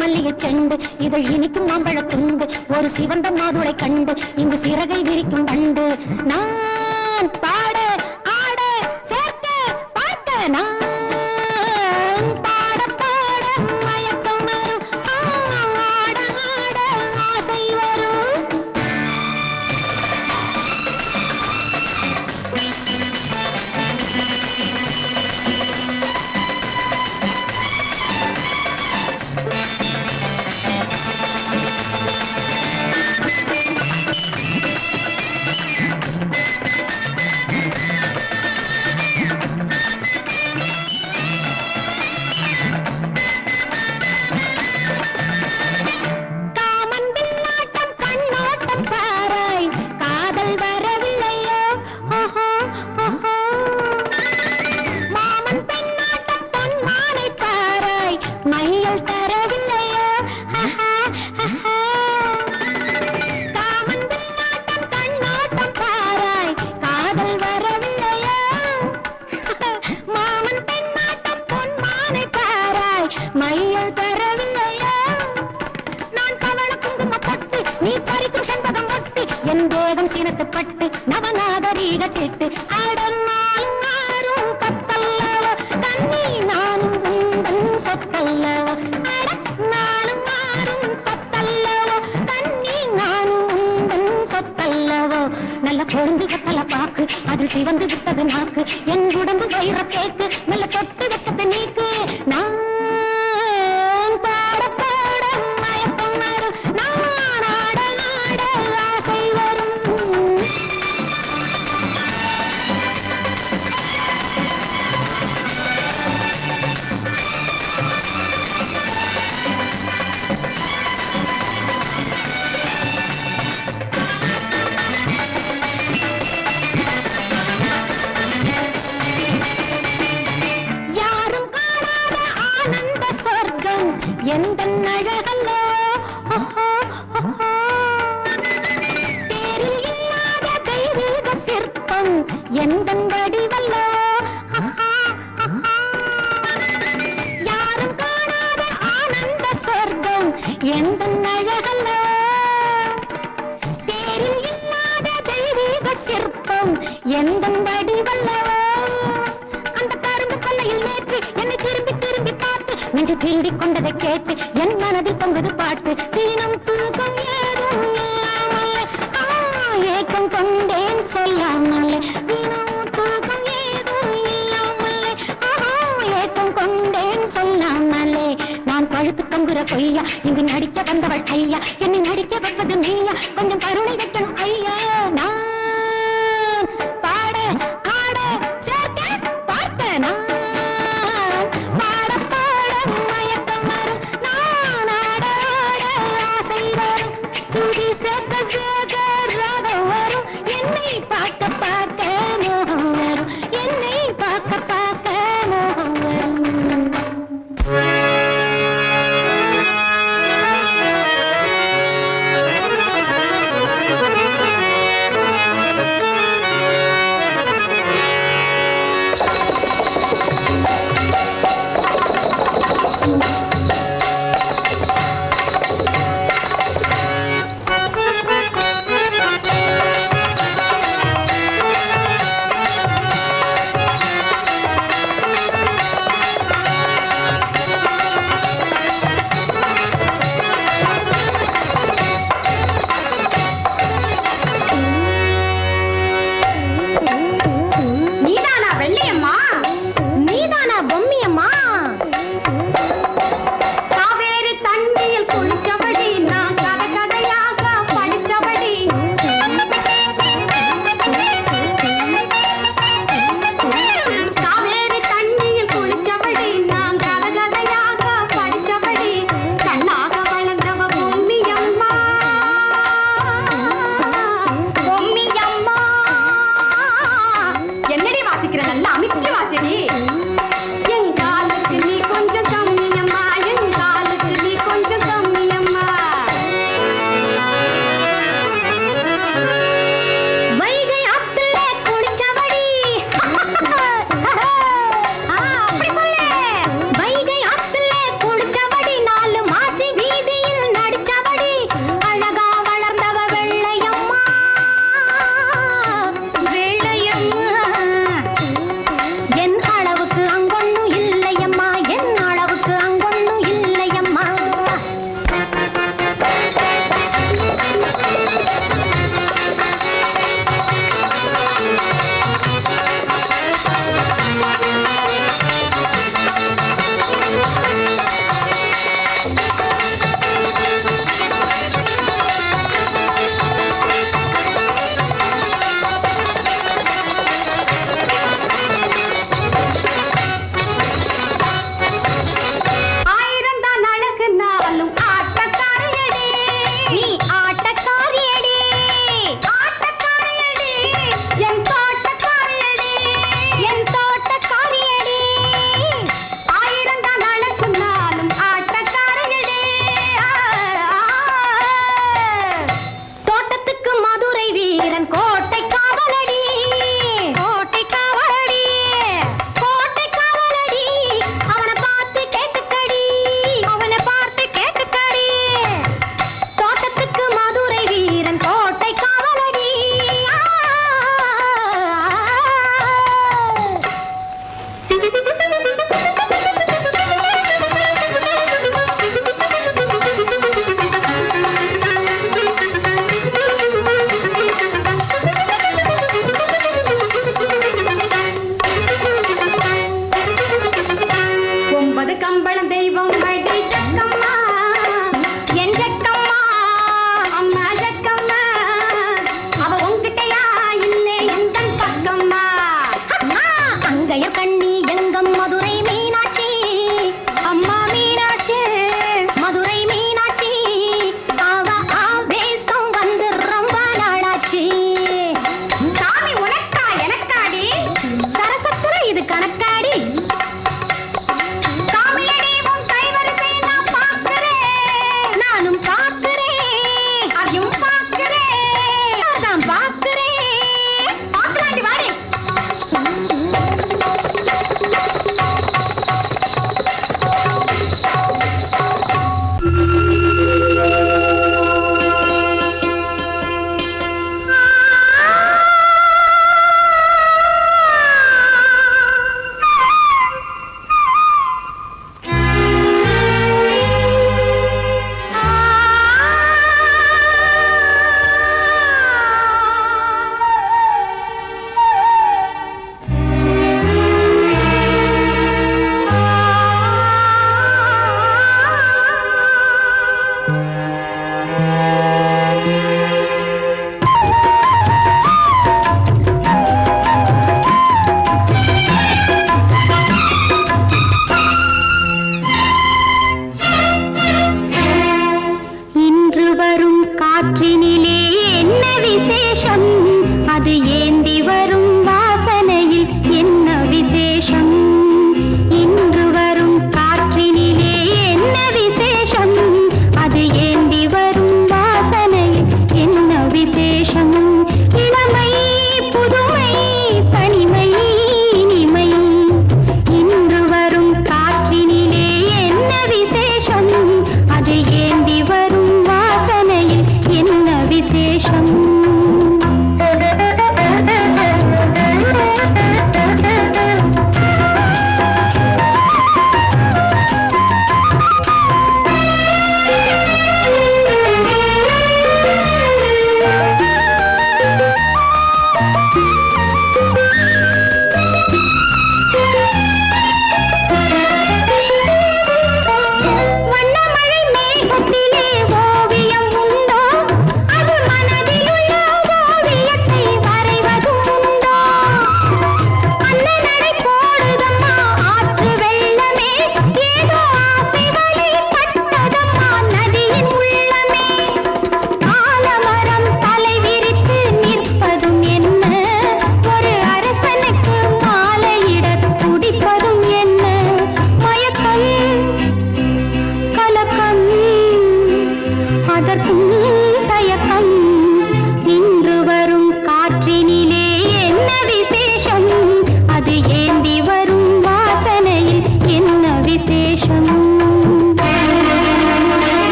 மல்லிகை செண்டு இதழ் இனிக்கும் மாம்பழ துண்டு ஒரு சிவந்த மாதுளை கண்டு இங்கு சிறகை விரிக்கும் வண்டு நான் பாட ஆட சேர்க்க பார்க்க நான் பட்டு நவநாகரீக சிட்டு அடனாலும் மாறும் பத்தல்லவோ தண்ணி நானும் உந்தன் சொத்தல்லவோ நானும் மாறும் பத்தல்லவோ தண்ணி நானும் உந்தன் சொத்தல்லவோ நல்ல கொழுந்து கத்தல பாக்கு அதில் சிவந்து விட்டது நாக்கு என் உடம்பு வயிற கேக்கு நல்ல தொட்டு வெட்டது நீக்கு நான் பாட பாட மயக்கம் வரும் நான் ஆட ஆட ஆசை வரும் எந்தன் அழகல்லோ தேரில் இல்லாத தெய்வீக சிற்பம் எந்தன் வடிவல்லோ யாரும் காணாத ஆனந்த சொர்க்கம் எந்தன் அழகல்லோ தேரில் இல்லாத தெய்வீக சிற்பம் எந்தன் வடிவல்லோ அந்த கரும்பு கொல்லையில் நேற்று என்னை திரும்பி திரும்பி பார்த்து நெஞ்சு திருடி கொண்டதை கேட்டு என் மனதில் பொங்குது பாட்டு தினம் தூக்கம் ஏதும் இல்லாமலே ஏக்கம் கொண்டேன் சொல்லாமலே தினம் தூக்கம் ஏதும் இல்லாமலே ஏக்கம் கொண்டேன் சொல்லாமலே நான் பழுத்து தொங்குற பொய்யா இங்கு நடிக்க வந்தவள் ஐயா என்னை நடிக்க வைப்பது நீயா கொஞ்சம் கருணை வைக்கணும் ஐயா நான் பாட ஆட சேர்க்க பார்க்க நான்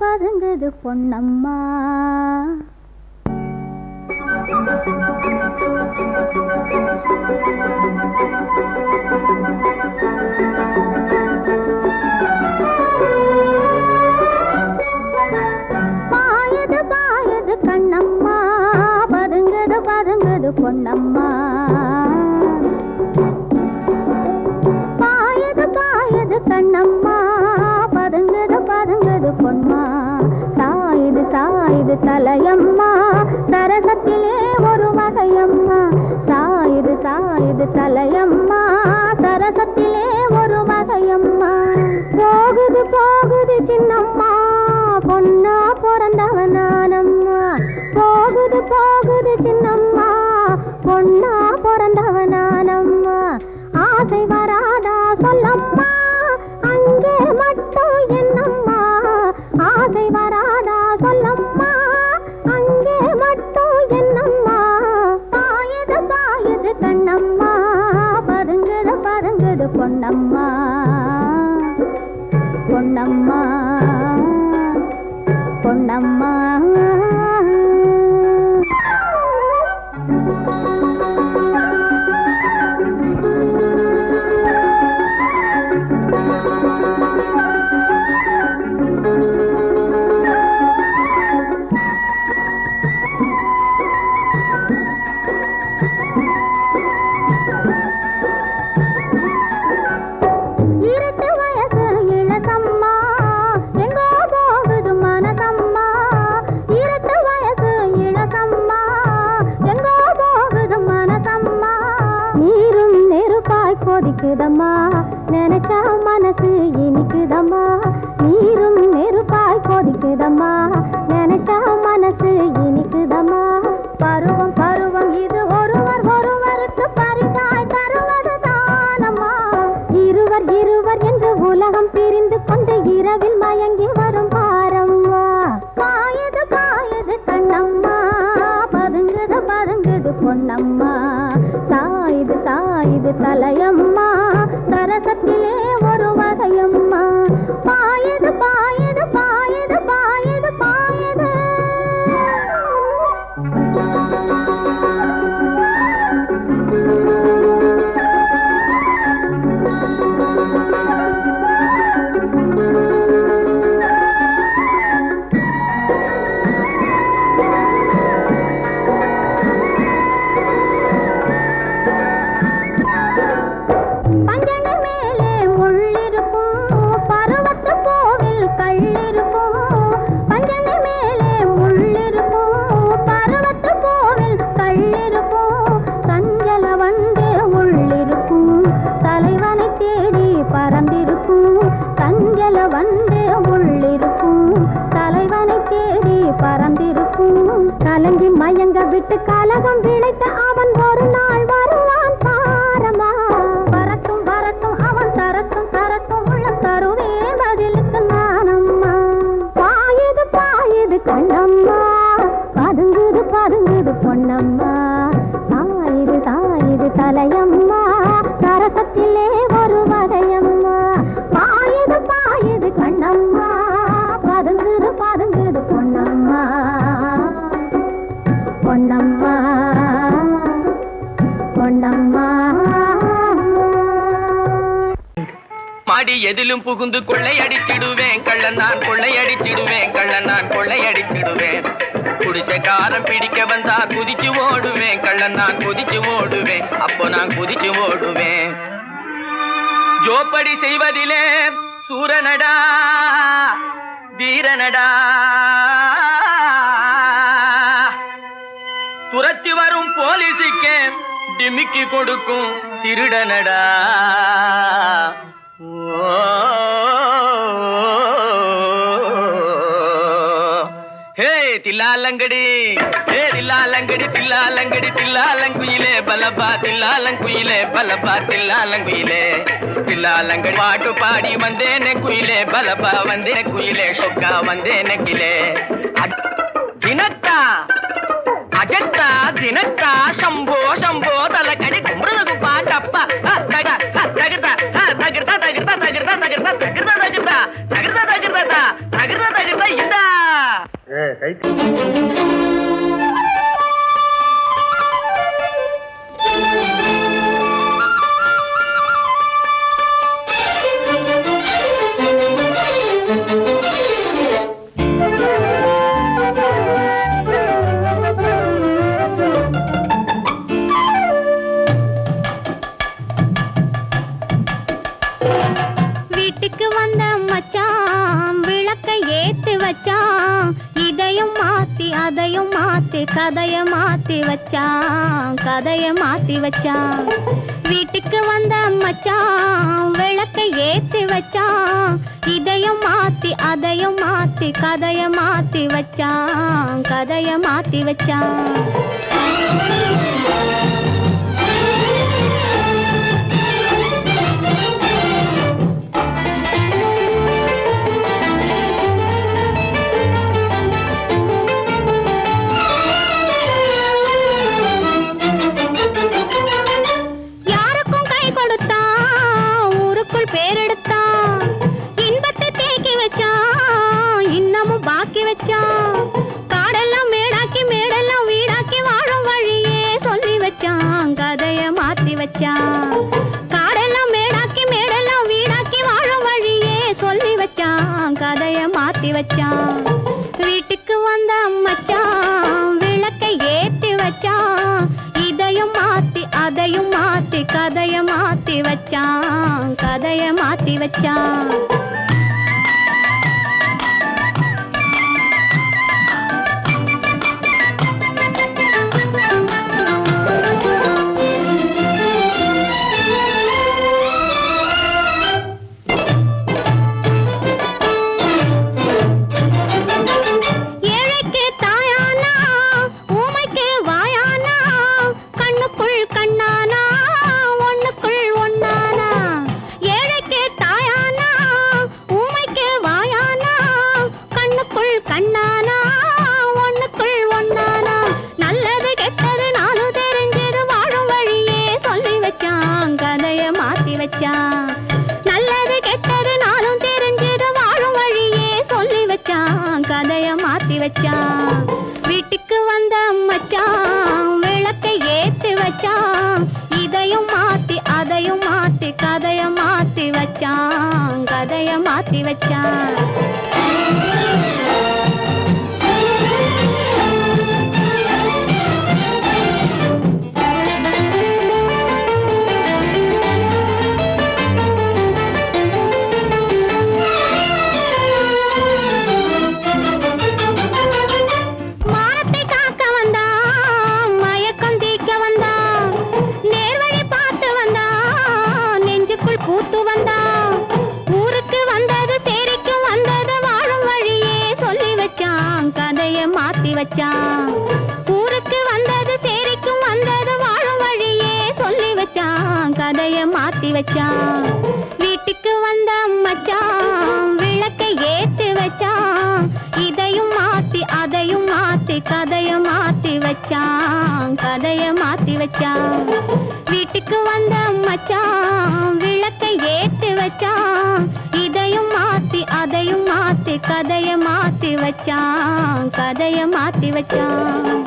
பதுங்குது பொன்னம்மா. பாயது பாயது கண்ணம்மா, பதுங்குது பதுங்குது பொன்னம்மா. பாயது பாயது கண்ணம்மா, பதுங்குது பதுங்குது பொன்மா. சாயுது சாயுது தலையம்மா, சரசத்திலே ஒரு வகையம்மா. சாயுது சாயுது தலையம்மா, சரசத்திலே ஒரு வகையம்மா. போகுது போகுது சின்னம்மா, பொன்னா கலங்கி மயங்க விட்டு கலகம் விளைத்த அவன் ஒரு நாள் வருவான் பாரமா. வரட்டும் வரட்டும் அவன் தரட்டும் தரட்டும் உள்ள தருவேன் பதிலுக்கு நானம்மா. பாயுது பாயுது கண்ணம்மா, பதுங்குது பதுங்குது பொன்னம்மா. சாயுது சாயுது தலையம்மா, சரசத்திலே ஒரு வகையம்மா. பாயுது பாயுது கண்ணம்மா, பதுங்குது பதுங்குது பொன்னம்மா. பொன்னம்மா பொன்னம்மா. மாடி எதிலும் புகுந்து கொள்ளையடிச்சிடுவேன் கள்ளன் நான், கொள்ளையடிச்சிடுவேன் கள்ளன் நான், கொள்ளையடிச்சிடுவேன். குடிசைக்காரன் பிடிக்க வந்தா குதிச்சு ஓடுவேன் கள்ளன் நான், குதிச்சு ஓடுவேன். அப்போ நான் குதிச்சு ஓடுவேன். ஜோப்படி செய்வதிலே சூரனடா தீரனடா, துரத்தி வரும் போலீஸுக்கு டிமிக்கி கொடுக்கும் திருடனடா. ஹே தில்லாலங்கடி, ஹே தில்லாலங்கடி, தில்லாலங்கடி தில்லாலங்குயிலே பலபா, தில்லாலங்குயிலே பலபா, தில்லாலங்குயிலே. தில்லாலங்கடி பாட்டு பாடி வந்தேனே குயிலே பலபா, வந்தேனே குயிலே சொக்கா வந்தேனே கிலே. தினத்தா அஜத்தா தினத்தா சம்போ சம்போ தலக்கடி கும்பிடுறது பாட்டப்பா. தகிர்தா தகிர்தா தகிர்தா தகிர்தா தகிர்தா தகிர்தா தகிர்தா தகிர்தா தகிர்தா தகிர்தா தகிர்தா இந்தா. வீட்டுக்கு வந்த மச்சான் விளக்கை ஏத்தி வச்சான், இதையும் மாத்தி அதையும் மாத்தி கதைய மாத்தி வச்சான், கதைய மாத்தி வச்சான். வீட்டுக்கு வந்த மச்சான் விளக்கை ஏத்தி வச்சான், இதையும் மாத்தி அதையும் மாத்தி கதைய மாத்தி வச்சான், கதைய மாத்தி வச்சான். காடெல்லாம் மேடாக்கி மேடெல்லாம் வீடாக்கி வாழும் வழியே சொல்லி வச்சான், கதைய மாத்தி வச்சான். காடெல்லாம் மேடாக்கி மேடெல்லாம் வீடாக்கி வாழும் வழியே சொல்லி வச்சான், கதைய மாத்தி வச்சான். வீட்டுக்கு வந்த மச்சான் விளக்கை ஏத்தி வச்சான், இதையும் மாத்தி அதையும் மாத்தி கதைய மாத்தி வச்சான், கதைய மாத்தி வச்சான். நல்லது கெட்டது நாளும் தெரிஞ்சது வாழும் வழியே சொல்லி வச்சான், கதைய மாத்தி வச்சான். வீட்டுக்கு வந்த மச்சான் விளக்கை ஏத்தி வச்சான், இதையும் மாத்தி அதையும் மாத்தி கதைய மாத்தி வச்சான், கதைய மாத்தி வச்சான். பூத்து வந்தா ஊருக்கு வந்தது சேரிக்கும் வந்தது வாழும் வழியே கதைய மாத்தி வச்சான். ஊருக்கு வந்தது சேரிக்கும் வந்தது வாழும் வழியே சொல்லி வச்சான். கதைய மாத்தி வச்சான். வீட்டுக்கு வந்த மச்சான் விளக்கை ஏத்தி வச்சான். இதையும் மாத்தி அதையும் மாத்தி கதைய மாத்தி வச்சான். கதைய மாத்தி வச்சான். வீட்டுக்கு வந்த மச்சான் விளக்கை ஏத்தி வச்சான். இதையும் மாத்தி அதையும் மாத்தி கதைய மாத்தி வச்சான். கதைய மாத்தி வச்சான்.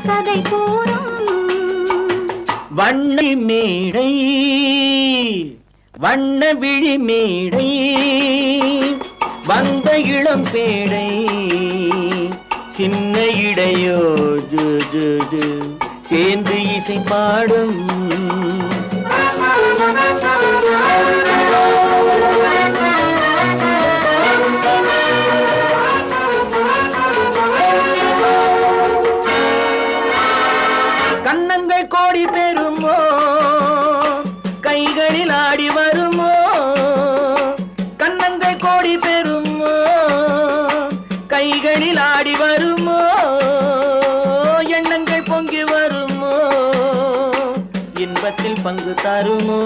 கதை கூறும் வண்ண மேடை வண்ண விழி மேடை வந்த இளம் பேடை சின்ன இடையோ ஜு ஜு ஜு சேர்ந்து இசை பாடும் கன்னங்கள் கோடி பெறுமோ கைகளில் ஆடி வருமோ கன்னங்கள் கோடி பெறுமோ கைகளில் ஆடி வருமோ எண்ணங்கள் பொங்கி வருமோ இன்பத்தில் பங்கு தருமோ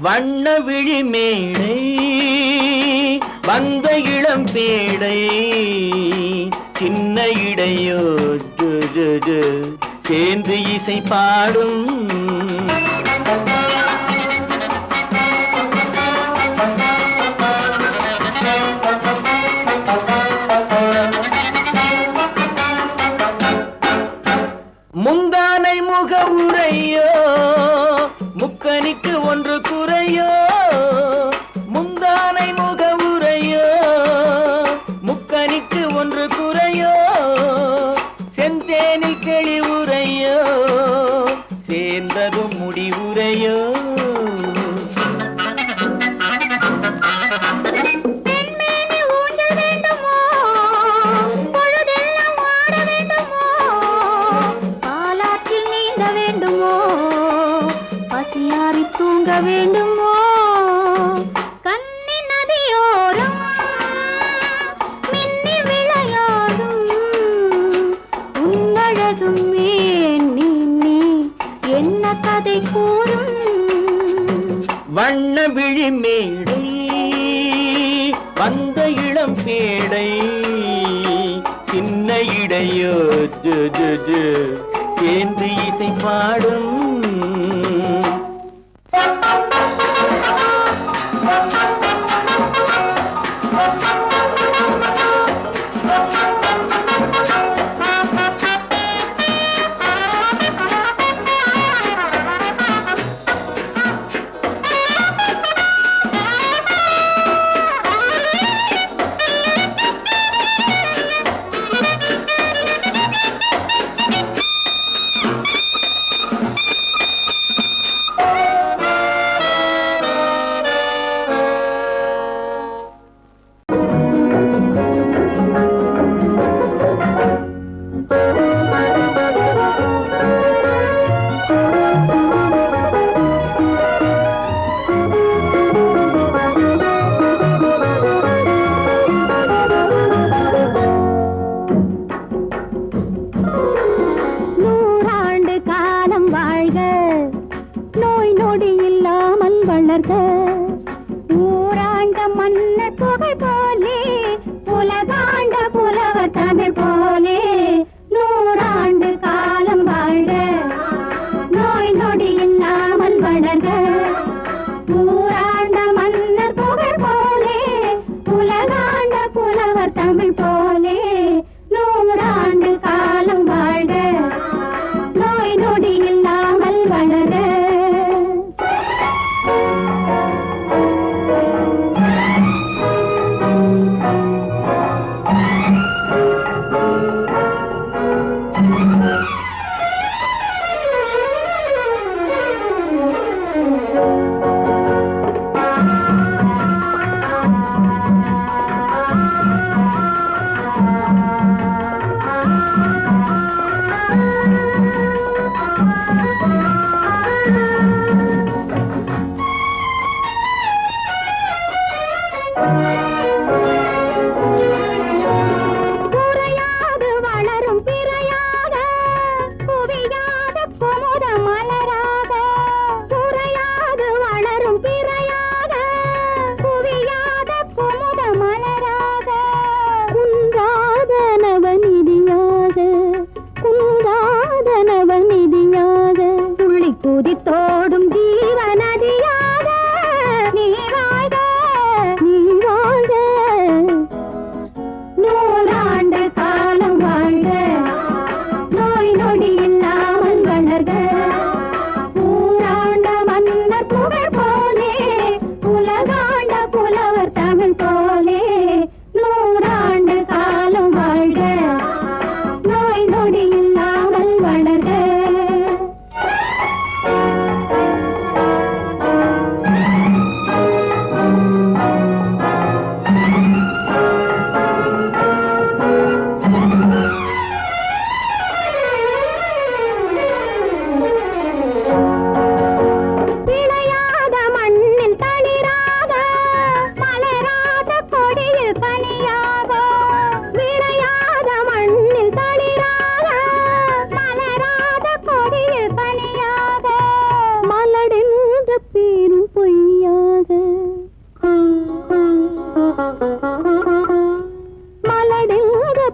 வண்ண விழி மேடை வந்த இளம் பேடை சின்ன இடையோ ஜு ஜு ஜு சேர்ந்து இசை பாடும் முந்தானை முக உரையோ முக்கனிக்கு ஒன்று குறையோ முந்தானை முக உரையோ முக்கனிக்கு ஒன்று குறையோ செந்தேனில் கிளி உரையோ சேர்ந்ததும் முடிவுரையோ தூங்க வேண்டுமோ கண்ணி நதியோரம் மின்னி விளையாடும் உன்னழகும் நீ என்ன கதை கூறும் வண்ண விழி மேடை வந்த இளம் பேடை சின்ன இடையோ ஜு ஜு ஜு சேர்ந்து இசை பாடும் ஊராண்ட மன்னர் புகை போலே உலகாண்ட புலவர் தமிழ் போலே நூறாண்டு காலம் வாழ்க நோய் நொடி இல்லாமல் வளர்க ஊராண்ட மன்னர் புகை போலே உலகாண்ட புலவர் தமிழ் போலே நூறாண்டு காலம் வாழ்க நோய் நொடி இல்லாமல் வளர்க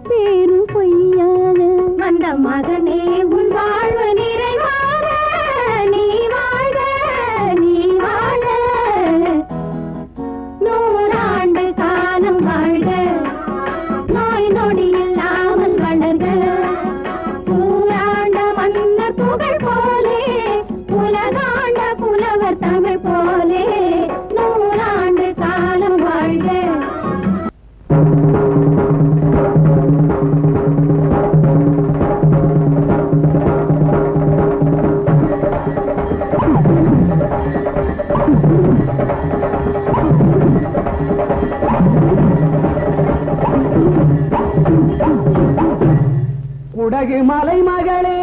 பேரு பொய்யாக வந்த மகனே உன் வாழ்வு நிறைவாக நீ வாழ்க நீ வாழ்க நூறாண்டு காலம் வாழ்க நோய் நொடி இல்லாமல் வளர்க பூராண்ட மன்னர் புகழ் போலே உலகாண்ட புலவர் தமிழ் போலே நூறாண்டு காலம் வாழ்க குடகு மலை மகளே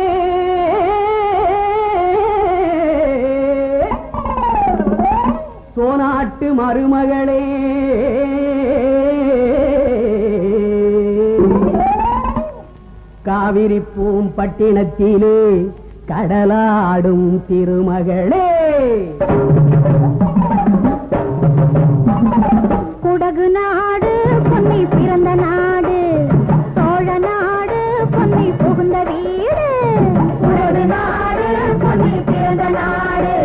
சோனாட்டு மருமகளே காவிரி பூம்பட்டினத்திலே கடலாடும் திருமகளே குடகு நாடு பொன்னி பிறந்த நாடு சோழ நாடு பொன்னி புகுந்த வீடு குடகு நாடு பொன்னி பிறந்த நாடு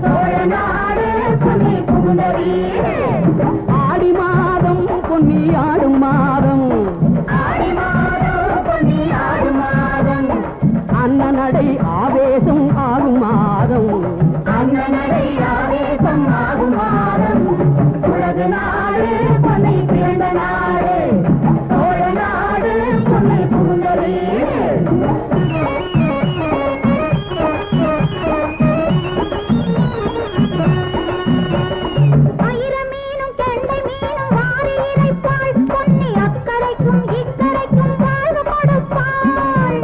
சோழ நாடு பொன்னி புகுந்த வீடு ஆடி மாதம் பொன்னி ஆடும் மாதம் ஆடி மாதம் பொன்னி ஆடும் மாதம் அண்ணனடை ஆவேசம் ஆகும் மாதம் அண்ணனடை ஆவேசம் ஆகும் மாதம் குடகு நாடு பொன்னி பிறந்த நாடு சோழ நாடு பொன்னி புகுந்த வீடு ஆயிரமீனும் கெண்டை மீனும் வாரி இறைப்பாள் பொன்னி அக்கரைக்கும் இக்கரைக்கும் வாழ்வு கொடுப்பாள்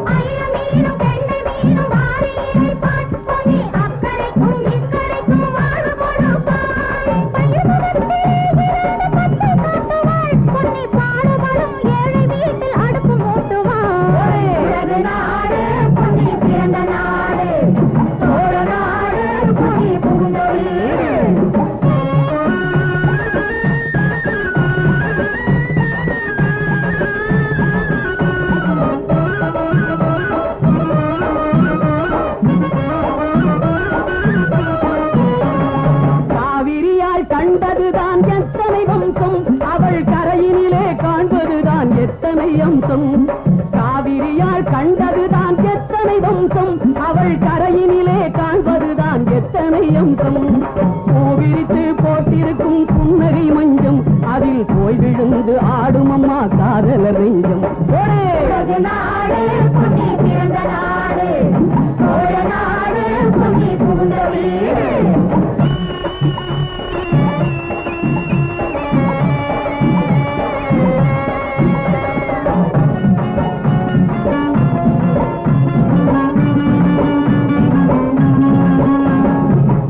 ஆயிரமீனும் கெண்டை மீனும் வாரி இறைப்பாள் பொன்னி அக்கரைக்கும் இக்கரைக்கும் வாழ்வு கொடுப்பாள் பயிர்முகத்தே இருந்து பத்தை காட்டுவாள் பொன்னி பாடுபடும் ஏழை வீட்டில் அடுப்பு மூட்டுவாள் உலகு நாடு பொன்னி பிறந்த நாடு சோழ நாடு பொன்னி புகுந்த வீடு காவிரியால் கண்டதுதான் எத்தனை வம்சம் அவள் கரையினிலே காண்பதுதான் எத்தனை அம்சம் காவிரியால் கண்டதுதான் எத்தனை வம்சம் அவள் கரையினிலே காண்பதுதான் எத்தனை அம்சம் பூவிரித்து போட்டிருக்கும் புன்னகை மஞ்சம் அதில் போய் விழுந்து ஆடும் அம்மா காதலர் நெஞ்சம் ஓடே! உலகு நாடு பொன்னி பிறந்த நாடு சோழ நாடு பொன்னி புகுந்த வீடு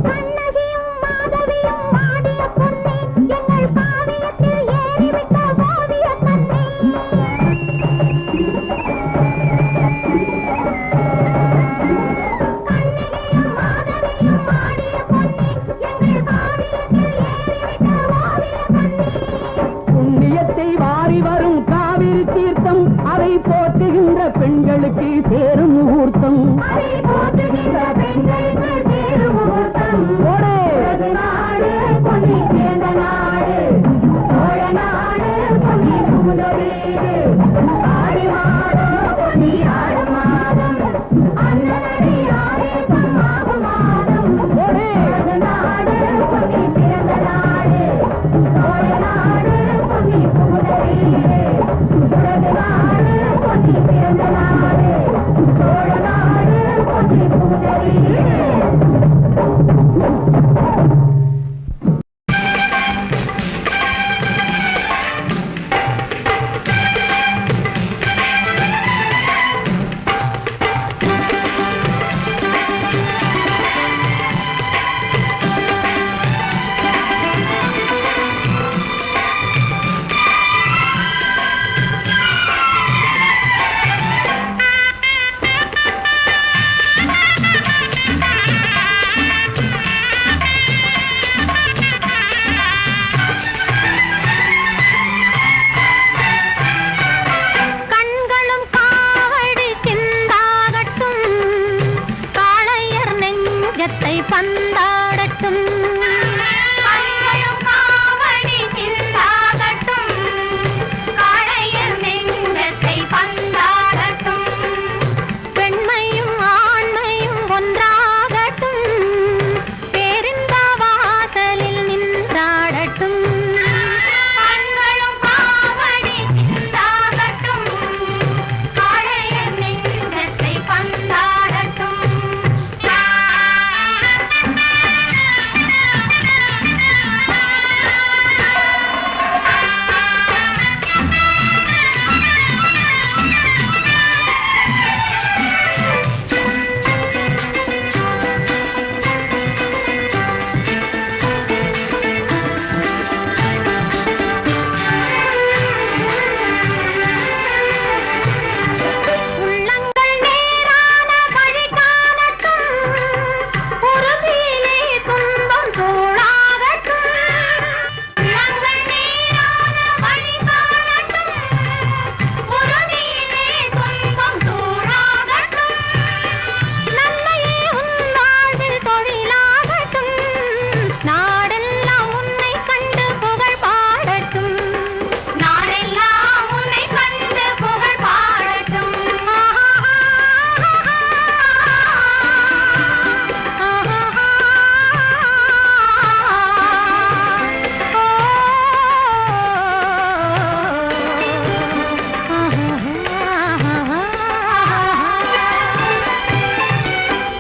கண்ணகியும் மாதவியும் ஆடிய பொன்னி எங்கள் காவியத்தில் ஏறிவிட்ட ஓவிய கண்ணி கண்ணகியும் மாதவியும் ஆடிய பொன்னி எங்கள் காவியத்தில் ஏறிவிட்ட ஓவிய கண்ணி புண்ணியத்தை வாரி வரும் காவிரி தீர்த்தம் அதை போற்றுகின்ற பெண்களுக்கு சேரும் முகூர்த்தம் அதை போற்றுகின்ற பெண்களுக்கு சேரும் முகூர்த்தம் ஓடே! உலகு நாடு பொன்னி பிறந்த நாடு சோழ நாடு பொன்னி புகுந்த வீடு ஆடி மாதம் பொன்னி ஆடும் மாதம் அண்ணனடி ஆவேசம் ஆகும் மாதம் ஓடே! உலகு நாடு பொன்னி பிறந்த நாடு சோழ நாடு பொன்னி புகுந்த வீடு உலகு நாடு பொன்னி பிறந்த நாடு சோழ நாடு பொன்னி புகுந்த வீடு பந்தாடட்டும் காவடி சிந்தாகட்டும் காளையர் நெஞ்சத்தை பந்தாடட்டும் பெண்மையும் ஆண்மையும் ஒன்றாகட்டும் பேரிந்த வாசலில் நின்றாடட்டும் காவடி சிந்தாகட்டும் காளையர் நெஞ்சத்தை பந்தாடட்டும் உள்ளங்கள் நேரான வழி காணட்டும் உறுதியிலே துன்பம் சூழாகட்டும் உள்ளங்கள் நேரான வழி காணட்டும் உறுதியிலே துன்பம் சூழாகட்டும் நன்மையே உன் வாழ்வில் தொழிலாகட்டும் நாடெல்லாம் உன்னை கண்டு புகழ் பாடட்டும் நாடெல்லாம் உன்னை கண்டு புகழ் பாடட்டும்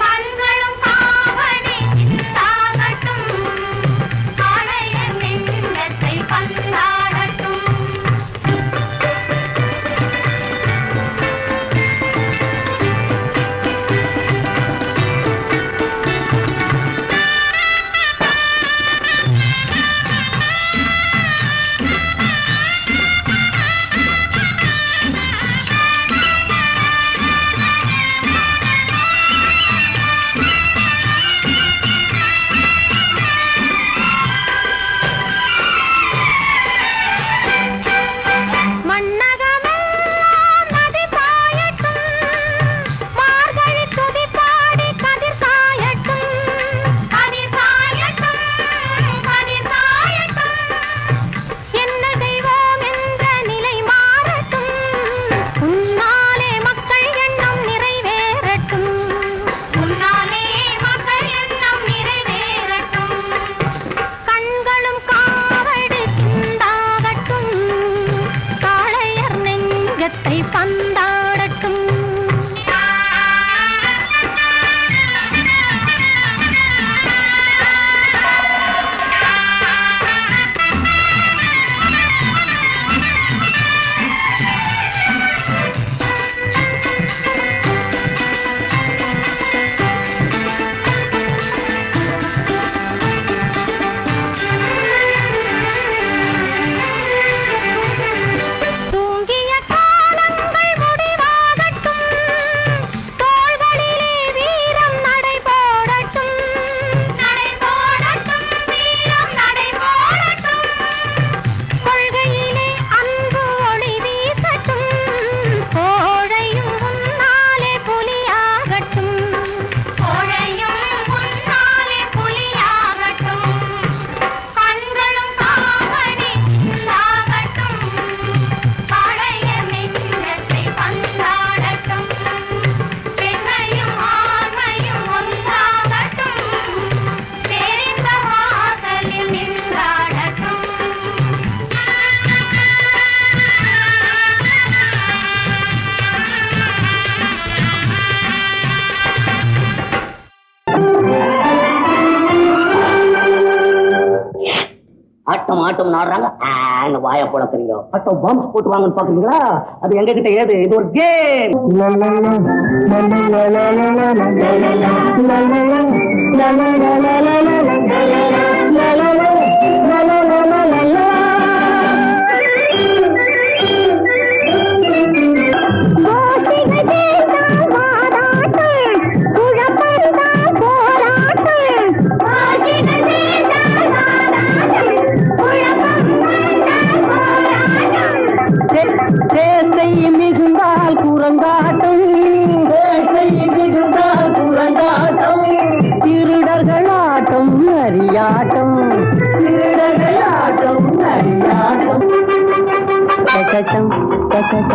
கண்களும் காவடி சிந்தாகட்டும் காளையர் நெஞ்சத்தை பந்தாடட்டும் மன்னகமெல்லாம் நதி பாயட்டும் மார்கழி துதி பாடி கதிர் சாயட்டும் கதிர் சாயட்டும் கதிர் சாயட்டும் என்ன தெய்வம் என்ற நிலை மாறட்டும் உன்னாலே மக்கள் எண்ணம் நிறைவேறட்டும் உன்னாலே மக்கள் எண்ணம் நிறைவேறட்டும் கண்களும் காவடி சிந்தாகட்டும் காளையர் நெஞ்சத்தை பந்தாடட்டும் தூங்கிய காலங்கள் முடிவாகட்டும் தோள்களிலே வீரம் நடைபோடட்டும் நடைபோடட்டும் வீரம் நடைபோடட்டும் கொள்கையிலே அன்பு ஒளி வீசட்டும் கோழையும் உன்னாலே புலியாகட்டும் கோழையும் உன்னாலே புலியாகட்டும் கண்களும் காவடி சிந்தாகட்டும் காளையர் நெஞ்சத்தை பந்தாடட்டும் பெண்மையும் ஆண்மையும் ஒன்றாகட்டும் பேரிந்த வாசலில் நின்றாடட்டும் ஆட்டம் ஆட்டம் நாடுறாங்க வாய போலக்குறீங்க ஆட்டம் பாம்ஸ் போட்டு வாங்கன்னு பாக்குறீங்களா அது எங்க கிட்ட ஏது இது ஒரு கேம் குரங்காட்டம் திருடர்களா நரியாட்டம் திருடகையாட்டம் நரியாட்டம் சச்சம் சச்சம்